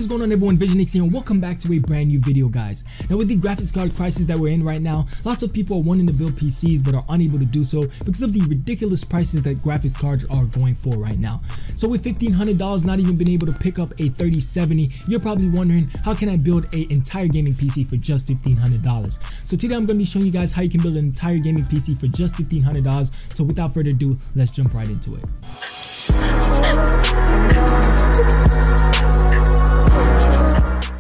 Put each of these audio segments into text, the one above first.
is going on, everyone? Visionix here, and welcome back to a brand new video, guys. Now, with the graphics card crisis that we're in right now, lots of people are wanting to build PCs but are unable to do so because of the ridiculous prices that graphics cards are going for right now. So with $1,500 not even being able to pick up a 3070, you're probably wondering, how can I build an entire gaming PC for just $1,500? So today I'm going to be showing you guys how you can build an entire gaming PC for just $1,500. So without further ado, let's jump right into it.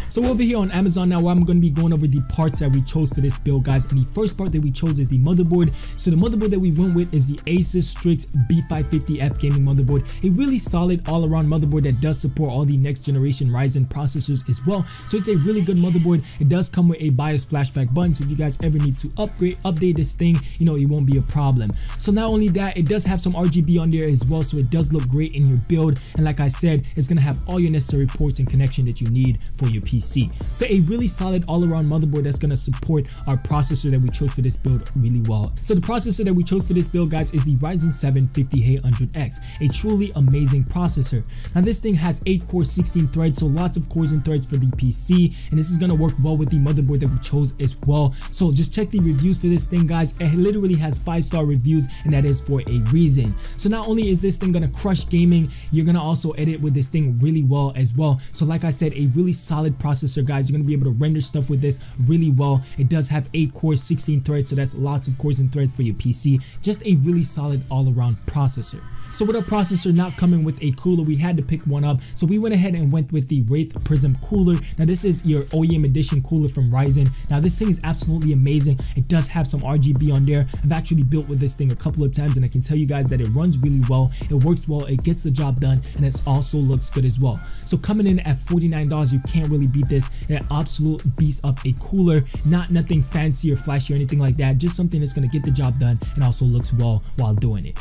So over here on Amazon now, I'm going to be going over the parts that we chose for this build, guys. And the first part that we chose is the motherboard. So the motherboard that we went with is the Asus Strix B550F gaming motherboard, a really solid all-around motherboard that does support all the next generation Ryzen processors as well. So it's a really good motherboard. It does come with a BIOS flashback button, so if you guys ever need to update this thing, you know, it won't be a problem. So not only that, it does have some RGB on there as well, so it does look great in your build. And like I said, it's going to have all your necessary ports and connection that you need for your PC. So a really solid all-around motherboard that's going to support our processor that we chose for this build really well. So the processor that we chose for this build, guys, is the Ryzen 7 5800X, a truly amazing processor. Now this thing has 8 cores, 16 threads, so lots of cores and threads for the PC, and this is going to work well with the motherboard that we chose as well. So just check the reviews for this thing, guys. It literally has 5-star reviews, and that is for a reason. So not only is this thing going to crush gaming, you're going to also edit with this thing really well as well. So like I said, a really solid processor, guys. You're going to be able to render stuff with this really well. It does have 8 cores, 16 threads, so that's lots of cores and threads for your PC. Just a really solid all-around processor. So with our processor not coming with a cooler, we had to pick one up, so we went ahead and went with the Wraith Prism cooler. Now this is your OEM edition cooler from Ryzen. Now this thing is absolutely amazing. It does have some RGB on there. I've actually built with this thing a couple of times, and I can tell you guys that it runs really well, it works well, it gets the job done, and it also looks good as well. So coming in at $49, you can't really beat this. An absolute beast of a cooler, nothing fancy or flashy or anything like that, just something that's going to get the job done and also looks well while doing it.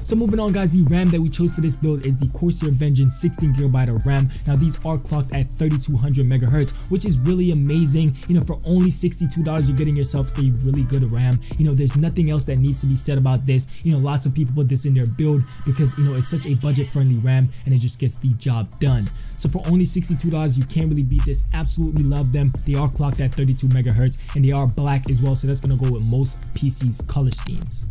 So moving on, guys, the RAM that we chose for this build is the Corsair Vengeance 16GB of RAM. Now these are clocked at 3200 megahertz, which is really amazing. You know, for only $62, you're getting yourself a really good RAM. You know, there's nothing else that needs to be said about this. You know, lots of people put this in their build because, you know, it's such a budget-friendly RAM and it just gets the job done. So for only $62, you can't really beat this. Absolutely love them. They are clocked at 32 megahertz and they are black as well, so that's gonna go with most PCs color schemes.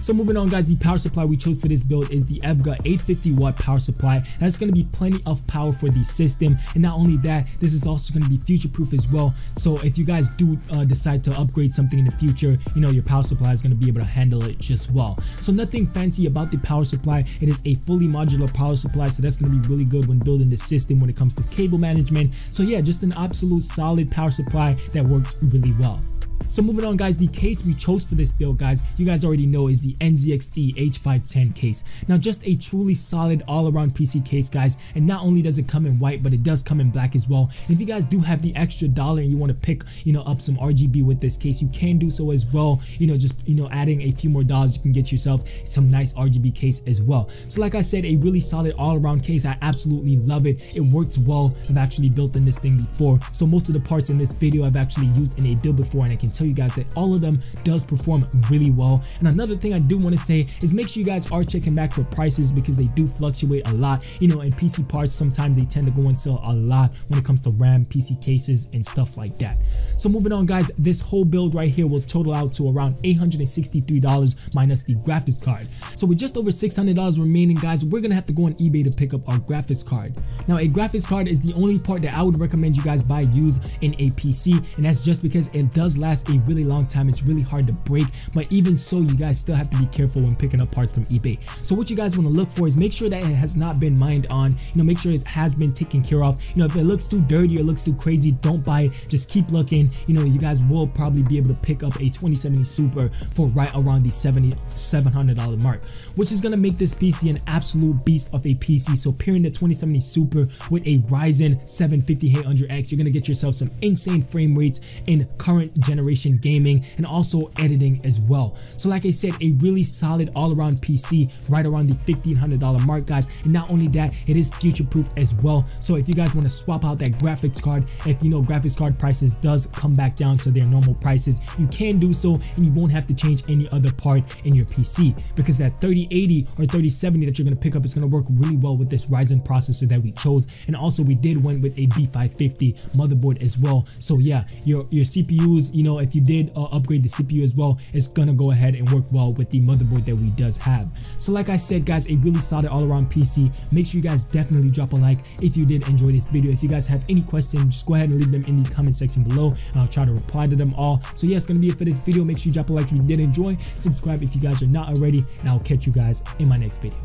So moving on, guys, the power supply we chose for this build is the EVGA 850 watt power supply. That's going to be plenty of power for the system, and not only that, this is also going to be future proof as well. So if you guys do decide to upgrade something in the future, you know, your power supply is going to be able to handle it just well. So nothing fancy about the power supply. It is a fully modular power supply, so that's going to be really good when building the system when it comes to cable management. So yeah, just an absolute solid power supply that works really well. So moving on, guys, the case we chose for this build, guys, you guys already know, is the NZXT H510 case. Now just a truly solid all-around PC case, guys, and not only does it come in white, but it does come in black as well. And if you guys do have the extra dollar and you want to pick, you know, up some RGB with this case, you can do so as well. You know, just, you know, adding a few more dollars, you can get yourself some nice RGB case as well. So like I said, a really solid all-around case. I absolutely love it. It works well. I've actually built in this thing before, so most of the parts in this video I've actually used in a build before, and I can tell you guys that all of them does perform really well. And another thing I do want to say is make sure you guys are checking back for prices, because they do fluctuate a lot. You know, in PC parts, sometimes they tend to go and sell a lot when it comes to RAM, PC cases, and stuff like that. So moving on, guys, this whole build right here will total out to around $863 minus the graphics card. So with just over $600 remaining, guys, we're gonna have to go on eBay to pick up our graphics card. Now a graphics card is the only part that I would recommend you guys buy used in a PC, and that's just because it does last a really long time. It's really hard to break, but even so, you guys still have to be careful when picking up parts from eBay. So what you guys want to look for is make sure that it has not been mined on, you know, make sure it has been taken care of. You know, if it looks too dirty or looks too crazy, don't buy it. Just keep looking. You know, you guys will probably be able to pick up a 2070 Super for right around the $700 mark, which is going to make this PC an absolute beast of a PC. So pairing the 2070 Super with a Ryzen 7 5800X, you're going to get yourself some insane frame rates in current generation generation gaming and also editing as well. So like I said, a really solid all-around PC right around the $1,500 mark, guys. And not only that, it is future-proof as well. So if you guys want to swap out that graphics card, if you know graphics card prices does come back down to their normal prices, you can do so, and you won't have to change any other part in your PC, because that 3080 or 3070 that you're going to pick up is going to work really well with this Ryzen processor that we chose. And also we did went with a B550 motherboard as well. So yeah, your CPUs, you know, if you did upgrade the CPU as well, it's gonna go ahead and work well with the motherboard that we does have. So like I said, guys, a really solid all-around PC. Make sure you guys definitely drop a like if you did enjoy this video. If you guys have any questions, just go ahead and leave them in the comment section below, and I'll try to reply to them all. So yeah, it's gonna be it for this video. Make sure you drop a like if you did enjoy, subscribe if you guys are not already, and I'll catch you guys in my next video.